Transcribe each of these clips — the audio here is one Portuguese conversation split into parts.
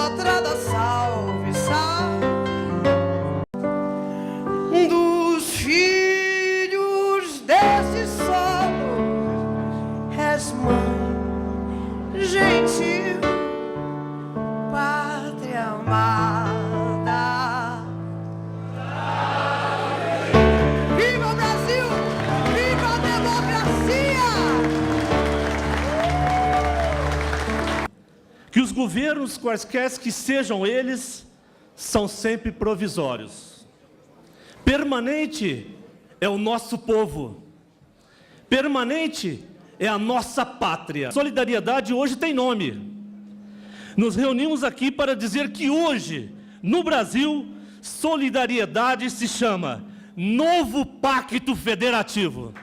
idólatra, salve, salve dos filhos desse solo. És mãe gentil, pátria amada. Viva o Brasil! Viva a democracia! Que os governos, quaisquer que sejam eles, são sempre provisórios. Permanente é o nosso povo. Permanente é a nossa pátria. Solidariedade hoje tem nome. Nos reunimos aqui para dizer que hoje, no Brasil, solidariedade se chama Novo Pacto Federativo.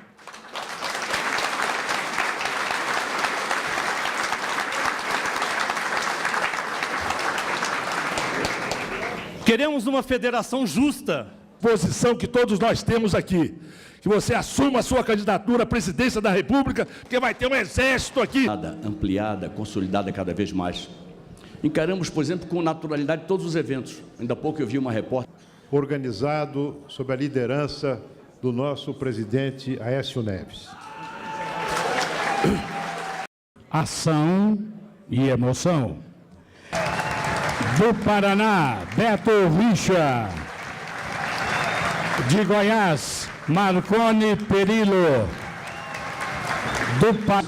Queremos uma federação justa. Posição que todos nós temos aqui. Que você assuma a sua candidatura à presidência da República, porque vai ter um exército aqui. Ampliada, consolidada cada vez mais. Encaramos, por exemplo, com naturalidade todos os eventos. Ainda há pouco eu vi uma repórter. Organizado sob a liderança do nosso presidente Aécio Neves. Ação e emoção. Do Paraná, Beto Richa. De Goiás, Marconi Perillo.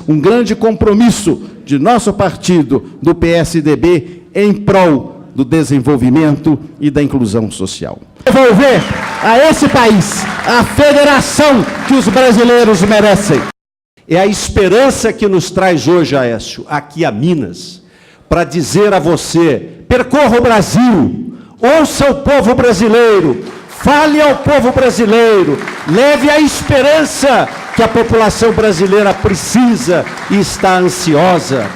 Um grande compromisso de nosso partido, do PSDB, em prol do desenvolvimento e da inclusão social. Devolver a esse país a federação que os brasileiros merecem. É a esperança que nos traz hoje, Aécio, aqui a Minas, para dizer a você: percorra o Brasil, ouça o povo brasileiro, fale ao povo brasileiro, leve a esperança que a população brasileira precisa e está ansiosa.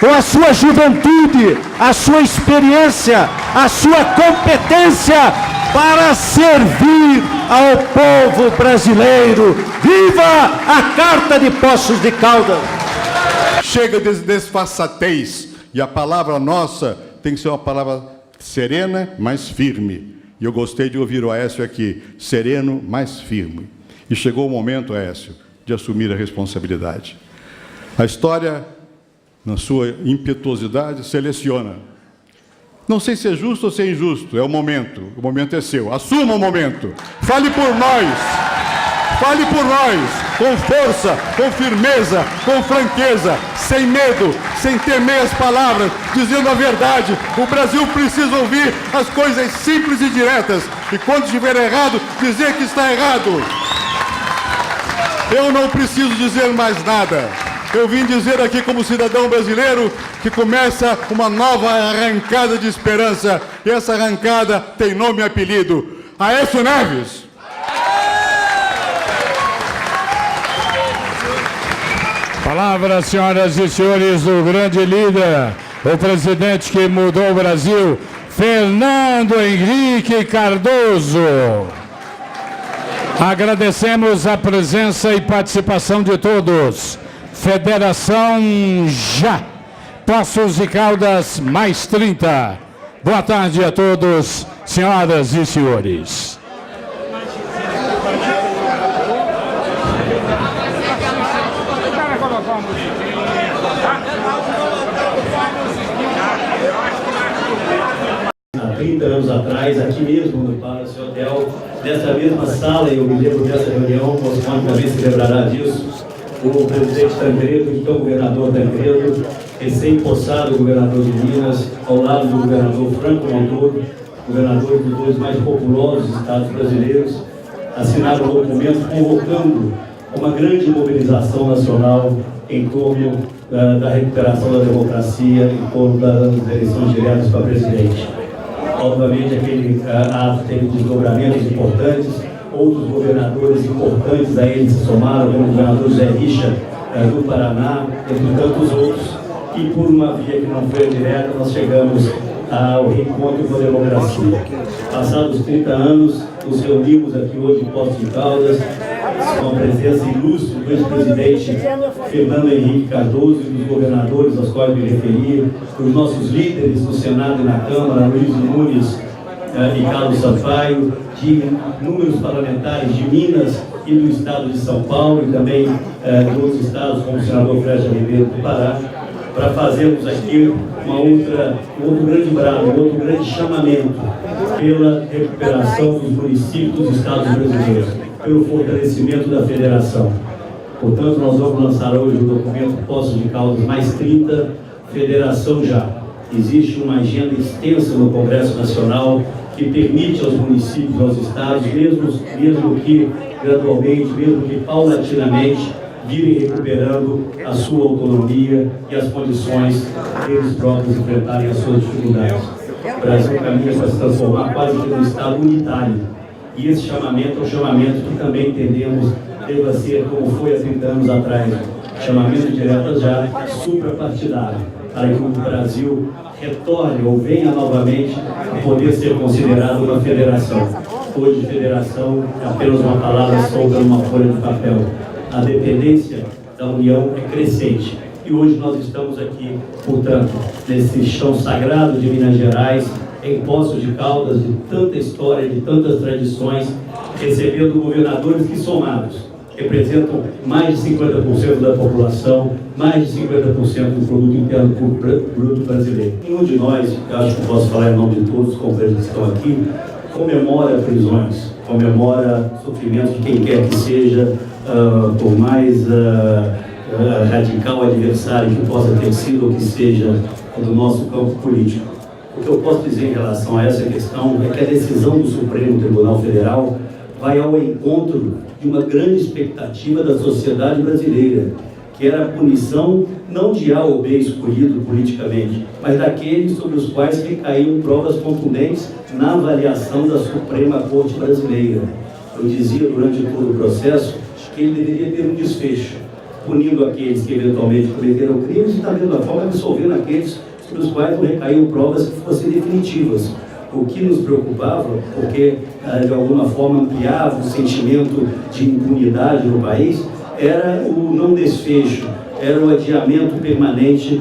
Com a sua juventude, a sua experiência, a sua competência para servir ao povo brasileiro. Viva a Carta de Poços de Caldas! Chega de desfaçatez, e a palavra nossa tem que ser uma palavra serena, mas firme. E eu gostei de ouvir o Aécio aqui, sereno, mas firme. E chegou o momento, Aécio, de assumir a responsabilidade. A história, na sua impetuosidade, seleciona. Não sei se é justo ou se é injusto, é o momento é seu. Assuma o momento, fale por nós, com força, com firmeza, com franqueza, sem medo, sem temer as palavras, dizendo a verdade. O Brasil precisa ouvir as coisas simples e diretas, e quando estiver errado, dizer que está errado. Eu não preciso dizer mais nada. Eu vim dizer aqui como cidadão brasileiro que começa uma nova arrancada de esperança, e essa arrancada tem nome e apelido: Aécio Neves. Palavras, senhoras e senhores, do grande líder, o presidente que mudou o Brasil, Fernando Henrique Cardoso. Agradecemos a presença e participação de todos. Federação já. Poços de Caldas, mais 30. Boa tarde a todos, senhoras e senhores. Há 30 anos atrás, aqui mesmo no Palace Hotel, nessa mesma sala, eu me lembro dessa reunião, o Osmar também se lembrará disso, o presidente Tancredo, então governador Tancredo, recém-possado governador de Minas, ao lado do governador Franco Montoro, governador dos dois mais populosos estados brasileiros, assinaram um documento convocando uma grande mobilização nacional em torno da recuperação da democracia, em torno das eleições diretas para presidente. Obviamente, aquele ato teve desdobramentos importantes, outros governadores importantes a ele se somaram, como o governador Zé Richa, do Paraná, entre tantos outros, e por uma via que não foi direta, nós chegamos ao reencontro com a democracia. Passados 30 anos, nos reunimos aqui hoje em Poços de Caldas, Com a presença ilustre do ex-presidente Fernando Henrique Cardoso e dos governadores aos quais me referi, dos nossos líderes no Senado e na Câmara, Luiz Nunes e Carlos Sampaio, de inúmeros parlamentares de Minas e do estado de São Paulo e também de outros estados, como o senador Frecha Ribeiro do Pará, para fazermos aqui um outro grande brado, um outro grande chamamento pela recuperação dos municípios dos estados brasileiros, pelo fortalecimento da federação. Portanto, nós vamos lançar hoje o documento Poços de Caldas mais 30, Federação Já. Existe uma agenda extensa no Congresso Nacional que permite aos municípios, aos estados, mesmo que gradualmente, mesmo que paulatinamente, virem recuperando a sua autonomia e as condições deles próprios enfrentarem as suas dificuldades. O Brasil caminha para se transformar quase que num Estado unitário. E esse chamamento é um chamamento que também entendemos deva ser, como foi há 30 anos atrás, chamamento direto já suprapartidário, para que o Brasil retorne ou venha novamente a poder ser considerado uma federação. Hoje, federação é apenas uma palavra solta numa folha de papel. A dependência da União é crescente. E hoje nós estamos aqui, portanto, nesse chão sagrado de Minas Gerais, em Poços de Caldas, de tanta história, de tantas tradições, recebendo governadores que, somados, representam mais de 50% da população, mais de 50% do produto interno bruto brasileiro. Nenhum de nós, eu acho que posso falar em nome de todos os companheiros que estão aqui, comemora prisões, comemora sofrimento de quem quer que seja, por mais radical adversário que possa ter sido ou que seja do nosso campo político. O que eu posso dizer em relação a essa questão é que a decisão do Supremo Tribunal Federal vai ao encontro de uma grande expectativa da sociedade brasileira, que era a punição não de A ou B escolhido politicamente, mas daqueles sobre os quais recaíam provas contundentes na avaliação da Suprema Corte Brasileira. Eu dizia durante todo o processo que ele deveria ter um desfecho, punindo aqueles que eventualmente cometeram crimes e, da mesma forma, absolvendo aqueles sobre os quais não recaíam provas que fossem definitivas. O que nos preocupava, porque de alguma forma ampliava o sentimento de impunidade no país, era o não desfecho, era o adiamento permanente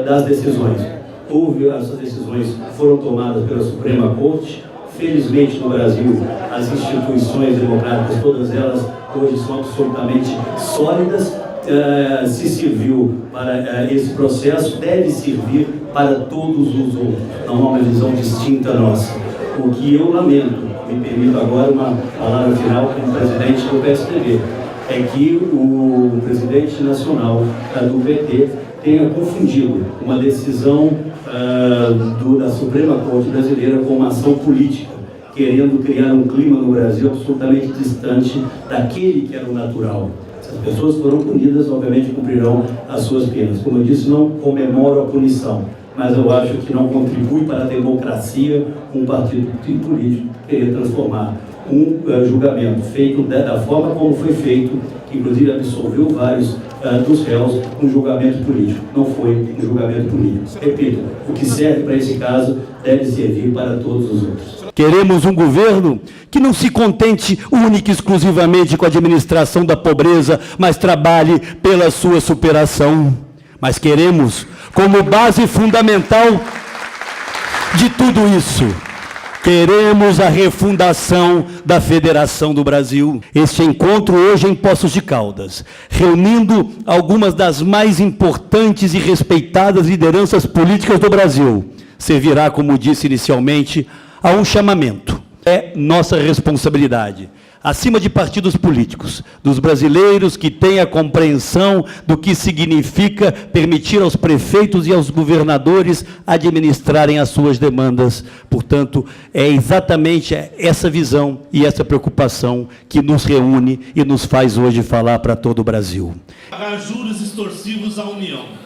das decisões. Essas decisões foram tomadas pela Suprema Corte. Felizmente, no Brasil, as instituições democráticas, todas elas hoje são absolutamente sólidas. Se serviu para esse processo, deve servir para todos os outros. Não há uma visão distinta nossa. O que eu lamento, me permito agora uma palavra final como presidente do PSDB, é que o presidente nacional do PT tenha confundido uma decisão da Suprema Corte Brasileira com uma ação política, querendo criar um clima no Brasil absolutamente distante daquele que era o natural. Se as pessoas foram punidas, obviamente cumprirão as suas penas. Como eu disse, não comemoro a punição, mas eu acho que não contribui para a democracia um partido político querer transformar um julgamento feito da forma como foi feito, que inclusive absolveu vários dos réus, um julgamento político. Não foi um julgamento político. Repito, o que serve para esse caso deve servir para todos os outros. Queremos um governo que não se contente única e exclusivamente com a administração da pobreza, mas trabalhe pela sua superação. Mas queremos, como base fundamental de tudo isso, queremos a refundação da Federação do Brasil. Este encontro hoje em Poços de Caldas, reunindo algumas das mais importantes e respeitadas lideranças políticas do Brasil, servirá, como disse inicialmente, a um chamamento. É nossa responsabilidade, acima de partidos políticos, dos brasileiros que têm a compreensão do que significa permitir aos prefeitos e aos governadores administrarem as suas demandas. Portanto, é exatamente essa visão e essa preocupação que nos reúne e nos faz hoje falar para todo o Brasil. Pagar juros extorsivos à União.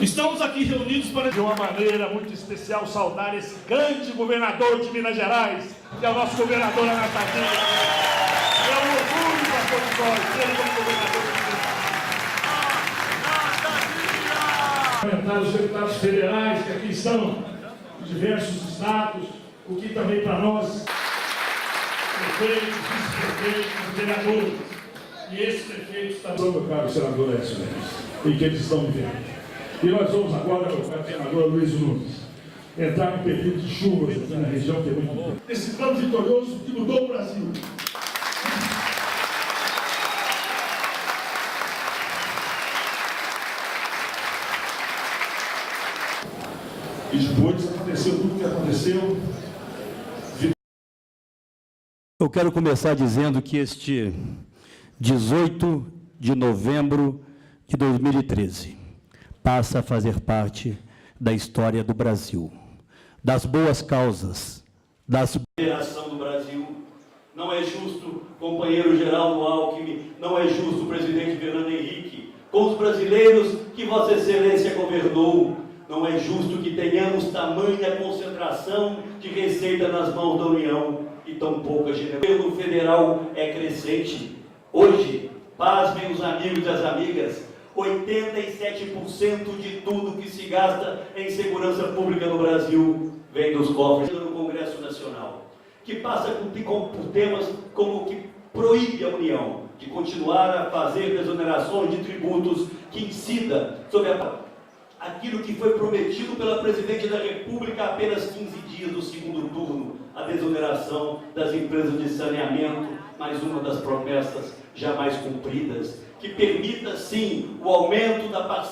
Estamos aqui reunidos para, de uma maneira muito especial, saudar esse grande governador de Minas Gerais, que é o nosso governador Anastasia. É um orgulho para todos nós ter como governador de Minas Gerais. Os deputados federais que aqui estão, de diversos estados, o que também para nós prefeitos, vice-prefeitos, vereadores. E esses prefeitos estão, meu caro senador Écio Neves, em que eles estão vivendo. E nós vamos agora, meu caro senador Luiz Nunes, entrar no período de chuvas aqui na região, que é muito bom. Esse plano vitorioso que mudou o Brasil. E depois aconteceu tudo o que aconteceu. Eu quero começar dizendo que este 18 de novembro de 2013 passa a fazer parte da história do Brasil, das boas causas, das Federação do Brasil. Não é justo, companheiro Geraldo Alckmin, não é justo, presidente Fernando Henrique, com os brasileiros que Vossa Excelência governou. Não é justo que tenhamos tamanha concentração de receita nas mãos da União e tão pouca generosidade. O governo federal é crescente. Hoje, pasmem os amigos e as amigas, 87% de tudo que se gasta em segurança pública no Brasil vem dos cofres do Congresso Nacional, que passa por temas como o que proíbe a União de continuar a fazer desonerações de tributos que incida sobre aquilo que foi prometido pela Presidente da República há apenas 15 dias do segundo turno, a desoneração das empresas de saneamento, mais uma das promessas jamais cumpridas, que permita, sim, o aumento da parcela